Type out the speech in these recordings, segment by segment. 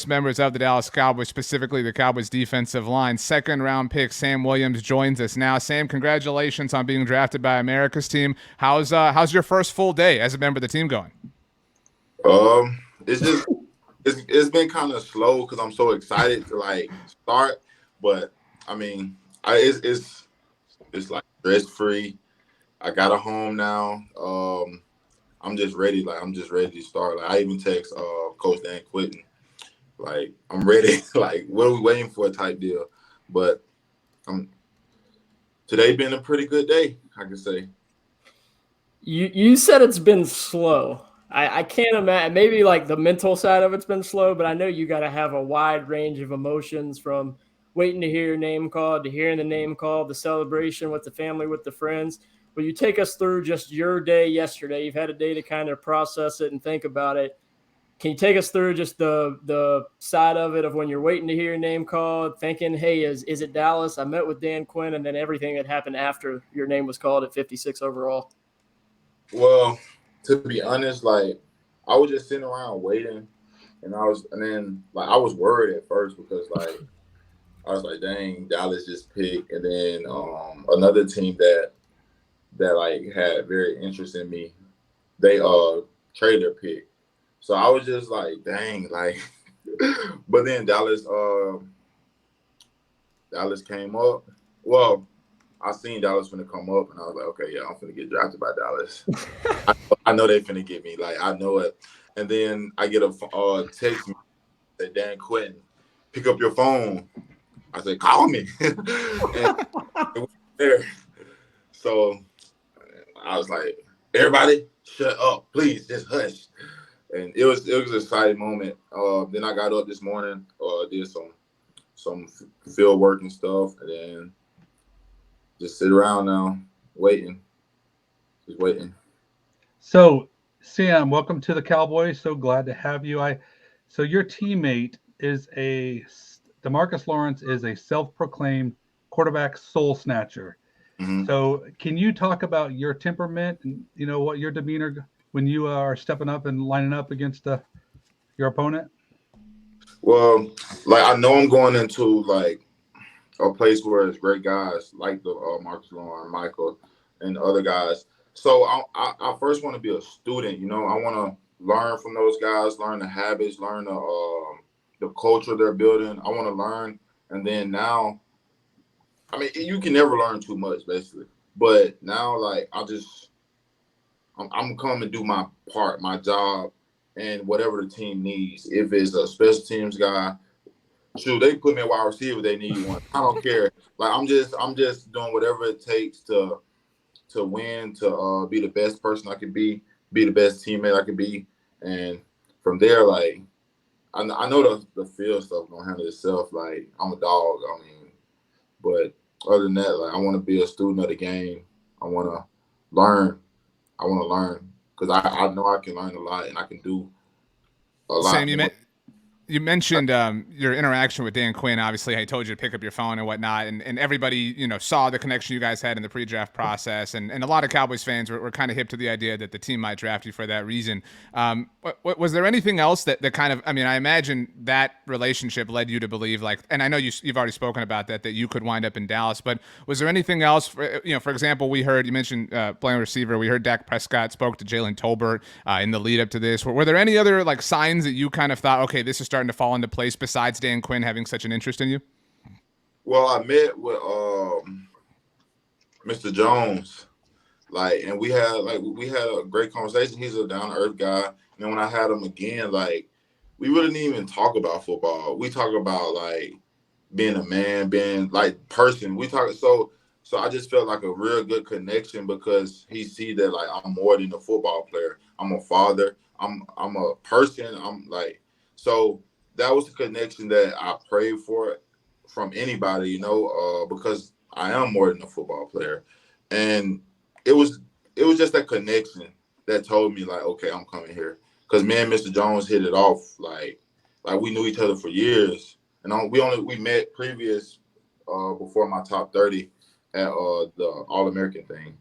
members of the Dallas Cowboys, specifically the Cowboys defensive line. Second round pick Sam Williams joins us now. Sam, congratulations on being drafted by America's team. How's your first full day as a member of the team going? It's just it's been kind of slow because I'm so excited to like start, but I mean, it's like stress free. I got a home now. I'm just ready. Like I'm just ready to start. Like I even text Coach Dan Quinton. Like I'm ready. Like what are we waiting for? Type deal. But today been a pretty good day, I can say. You said it's been slow. I can't imagine. Maybe like the mental side of it's been slow, but I know you got to have a wide range of emotions from waiting to hear your name called to hearing the name called, the celebration with the family, with the friends. Will you take us through just your day yesterday? You've had a day to kind of process it and think about it. Can you take us through just the side of it of when you're waiting to hear your name called, thinking, hey, is it Dallas? I met with Dan Quinn, and then everything that happened after your name was called at 56 overall? Well, to be honest, like I was just sitting around waiting, and then like I was worried at first because like I was like, dang, Dallas just picked, and then another team that like had very interest in me, they traded their pick, so I was just like, dang, like, but then Dallas came up. Well, I seen Dallas finna come up, and I was like, okay, yeah, I'm finna get drafted by Dallas. I know they finna get me, like I know it. And then I get a text me that Dan Quinton, pick up your phone. I said, call me, and it was there. So I was like, everybody, shut up, please, just hush. And it was an exciting moment. Then I got up this morning, did some field work and stuff, and then just sit around now, waiting, just waiting. So, Sam, welcome to the Cowboys. So glad to have you. So your teammate is Demarcus Lawrence is a self-proclaimed quarterback soul snatcher. Mm-hmm. So, can you talk about your temperament and what your demeanor when you are stepping up and lining up against your opponent? Well, like I know I'm going into like a place where it's great guys like the Marcus Lawrence, Michael, and other guys. So I first want to be a student. I want to learn from those guys, learn the habits, learn the culture they're building. I want to learn, and then now, I mean, you can never learn too much, basically. But now, like I'm coming to do my part, my job, and whatever the team needs. If it's a special teams guy, shoot, they put me a wide receiver. They need one. I don't care. Like I'm just doing whatever it takes to win, to be the best person I could be the best teammate I could be, and from there, like I know the field stuff gonna handle itself. Like I'm a dog. I mean, but other than that, like I want to be a student of the game. I want to learn. I want to learn because I know I can learn a lot and I can do a lot. Sam, you mentioned your interaction with Dan Quinn. Obviously, I told you to pick up your phone and whatnot, and everybody saw the connection you guys had in the pre-draft process, and a lot of Cowboys fans were kind of hip to the idea that the team might draft you for that reason. Was there anything else that kind of? I mean, I imagine that relationship led you to believe, like, and I know you've already spoken about that you could wind up in Dallas, but was there anything else? For example, we heard you mentioned playing receiver. We heard Dak Prescott spoke to Jalen Tolbert in the lead up to this. Were there any other like signs that you kind of thought, okay, this is starting to fall into place besides Dan Quinn having such an interest in you? Well, I met with Mr. Jones, like, and we had a great conversation. He's a down to earth guy. And then when I had him again, like, we really didn't even talk about football. We talk about like being a man, being like person. We talk so I just felt like a real good connection because he see that like I'm more than a football player. I'm a father. I'm a person. I'm like so. That was the connection that I prayed for from anybody, because I am more than a football player. And it was just that connection that told me like, okay, I'm coming here. Because me and Mr. Jones hit it off like we knew each other for years. And we met previous before my top 30 at the All-American thing.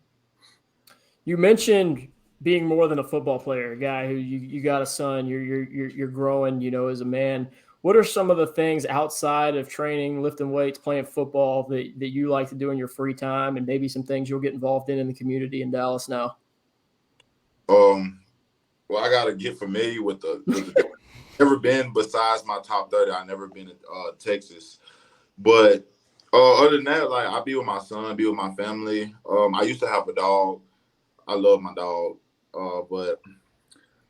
You mentioned being more than a football player, a guy who you got a son, you're growing, as a man. what are some of the things outside of training, lifting weights, playing football that you like to do in your free time, and maybe some things you'll get involved in the community in Dallas now? Well, I gotta get familiar with the never been besides my top 30. I never been to Texas, but other than that, like I be with my son, be with my family. I used to have a dog. I love my dog, but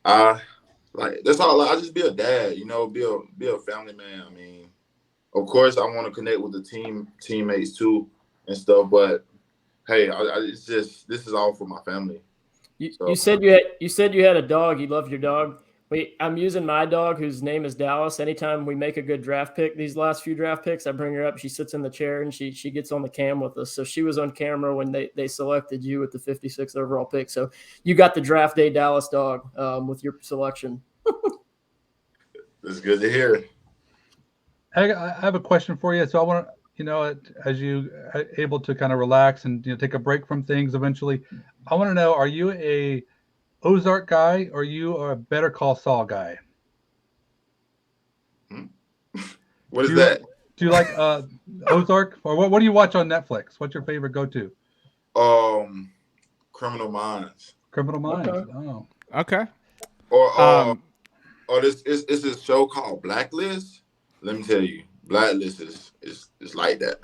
I like that's all. Like, I just be a dad, you know, be a family man. I mean, of course, I want to connect with the teammates too and stuff. But hey, it's just this is all for my family. You said you had a dog. You loved your dog. Wait, I'm using my dog, whose name is Dallas. Anytime we make a good draft pick, these last few draft picks, I bring her up. She sits in the chair and she gets on the cam with us. So she was on camera when they selected you with the 56th overall pick. So you got the draft day Dallas dog with your selection. It's good to hear. I have a question for you. So I want to, you know, as you are able to kind of relax and take a break from things eventually, I want to know: are you a Ozark guy or are you a Better Call Saul guy? What is that? Do you like Ozark, or what do you watch on Netflix? What's your favorite go-to? Criminal Minds. Criminal Minds. Okay. Oh, Okay. Or this is this show called Blacklist. Let me tell you, Blacklist is like that.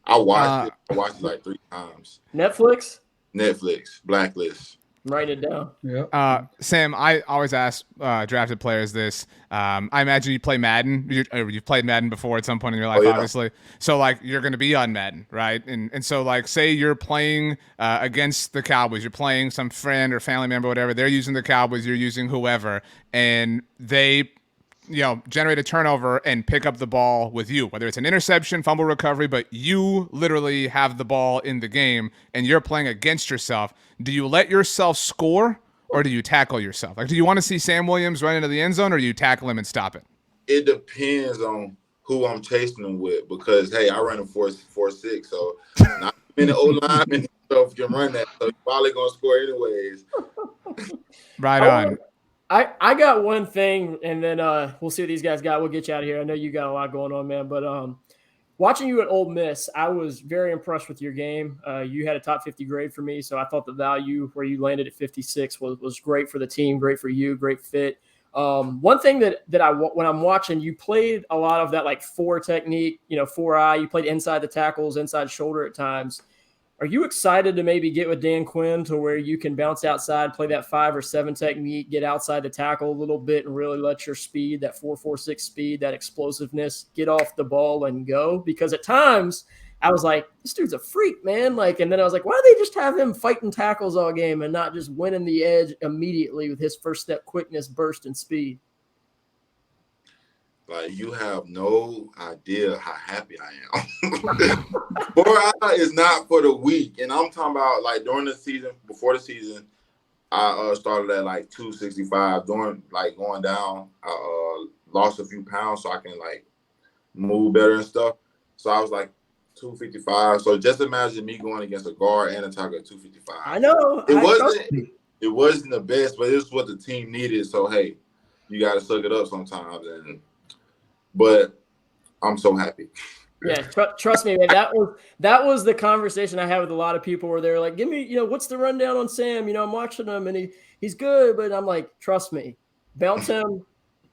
I watched it. I watched it like 3 times. Netflix? Netflix, Blacklist. Write it down. yeah. Sam, I always ask drafted players this. I imagine you play Madden. You've played Madden before at some point in your life, yeah. obviously. So, like, you're going to be on Madden, right? And so, like, say you're playing against the Cowboys. You're playing some friend or family member, whatever. They're using the Cowboys. You're using whoever. And they generate a turnover and pick up the ball with you, whether it's an interception, fumble recovery, but you literally have the ball in the game and you're playing against yourself. Do you let yourself score or do you tackle yourself? Like, do you want to see Sam Williams run into the end zone or do you tackle him and stop it? It depends on who I'm chasing them with because, hey, I run a 4.6, so not many O-linemen can run that, so you're probably going to score anyways. Right on. I got one thing, and then we'll see what these guys got. We'll get you out of here. I know you got a lot going on, man. But watching you at Ole Miss, I was very impressed with your game. You had a top 50 grade for me, so I thought the value where you landed at 56 was great for the team, great for you, great fit. One thing that when I'm watching, you played a lot of that like 4 technique, 4-eye. You played inside the tackles, inside shoulder at times. Are you excited to maybe get with Dan Quinn to where you can bounce outside, play that 5 or 7 technique, get outside the tackle a little bit and really let your speed, that 4.46 speed, that explosiveness, get off the ball and go? Because at times I was like, this dude's a freak, man. Like, and then I was like, why do they just have him fighting tackles all game and not just winning the edge immediately with his first step quickness, burst, and speed? Like, you have no idea how happy I am. 4-eye is not for the weak. And I'm talking about, like, during the season, before the season, I started at, like, 265. During, like, going down, I lost a few pounds so I can, like, move better and stuff. So I was, like, 255. So just imagine me going against a guard and a tackle at 255. I know. It wasn't the best, but it's what the team needed. So, hey, you got to suck it up sometimes. But I'm so happy. Yeah, trust me, man. That was the conversation I had with a lot of people where they're like, "Give me, what's the rundown on Sam? I'm watching him and he's good." But I'm like, trust me, bounce him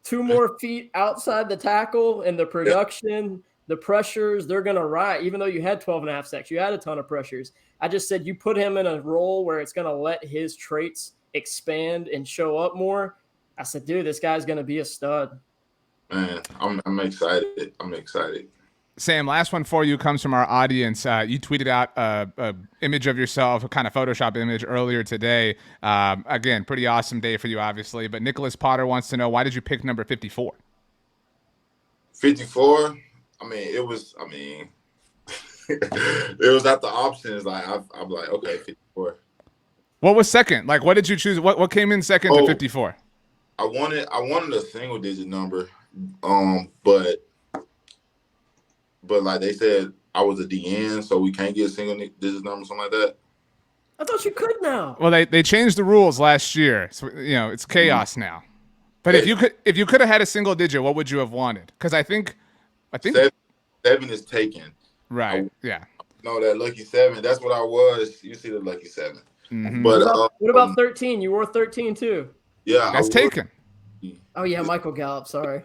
2 more feet outside the tackle, and the production, the pressures, they're gonna rise. Even though you had 12.5 sacks, you had a ton of pressures. I just said you put him in a role where it's gonna let his traits expand and show up more. I said, dude, this guy's gonna be a stud. Man, I'm excited. I'm excited. Sam, last one for you comes from our audience. You tweeted out a image of yourself, a kind of Photoshop image earlier today. Again, pretty awesome day for you, obviously. But Nicholas Potter wants to know, why did you pick number 54? 54? It was at the options. Like, I'm like, okay, 54. What was second? Like, what did you choose? What came in second to 54? I wanted a single digit number. But like they said, I was a DN, so we can't get a single digit number, something like that. I thought you could now. Well, they changed the rules last year, so it's chaos now. But if you could have had a single digit, what would you have wanted? Because I think seven is taken. Right. Yeah. No, that lucky 7. That's what I was. You see the lucky 7. Mm-hmm. But what about 13? You wore 13 too. Yeah, that's taken. Oh yeah, Michael Gallup. Sorry.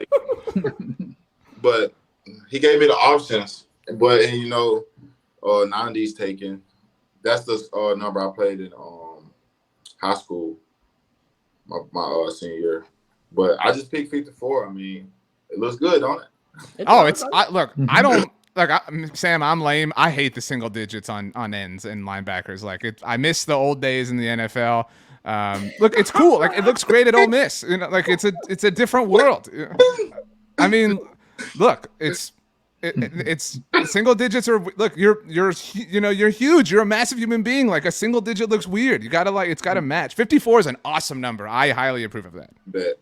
But he gave me the options. But and 90's taken. That's the number I played in high school. My senior year. But I just picked 54. I mean, it looks good, don't it? Look. I don't. Sam, I'm lame. I hate the single digits on ends and linebackers. I miss the old days in the NFL. Look, it's cool. It looks great at Ole Miss. It's a different world. I mean, look, it's single digits are look. You're huge. You're a massive human being. A single digit looks weird. You gotta it's gotta match. 54 is an awesome number. I highly approve of that. Bet.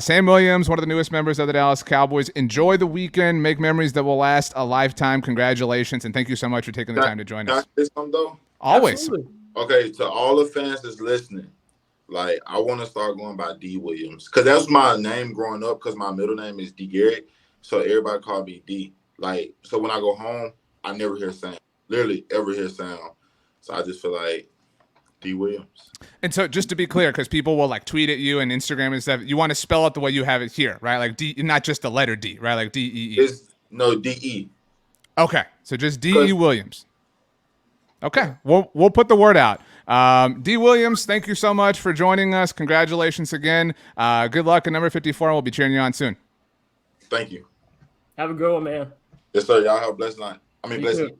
Sam Williams, one of the newest members of the Dallas Cowboys. Enjoy the weekend. Make memories that will last a lifetime. Congratulations, and thank you so much for taking the time to join us. Can I say something, though? Always. Absolutely. Okay, to all the fans that's listening, I want to start going by D. Williams. Because that's my name growing up because my middle name is D. Garrett. So everybody called me D. So when I go home, I never hear sound. Literally ever hear sound. So I just feel like D. Williams. And so just to be clear, because people will tweet at you and Instagram and stuff, you want to spell it the way you have it here, right? D, not just the letter D, right? D-E-E. No, D-E. Okay, so just D.E. Williams. Okay, we'll put the word out. D. Williams, thank you so much for joining us. Congratulations again. Good luck at number 54. We'll be cheering you on soon. Thank you. Have a good one, man. Yes, sir. Y'all have a blessed night. Blessed.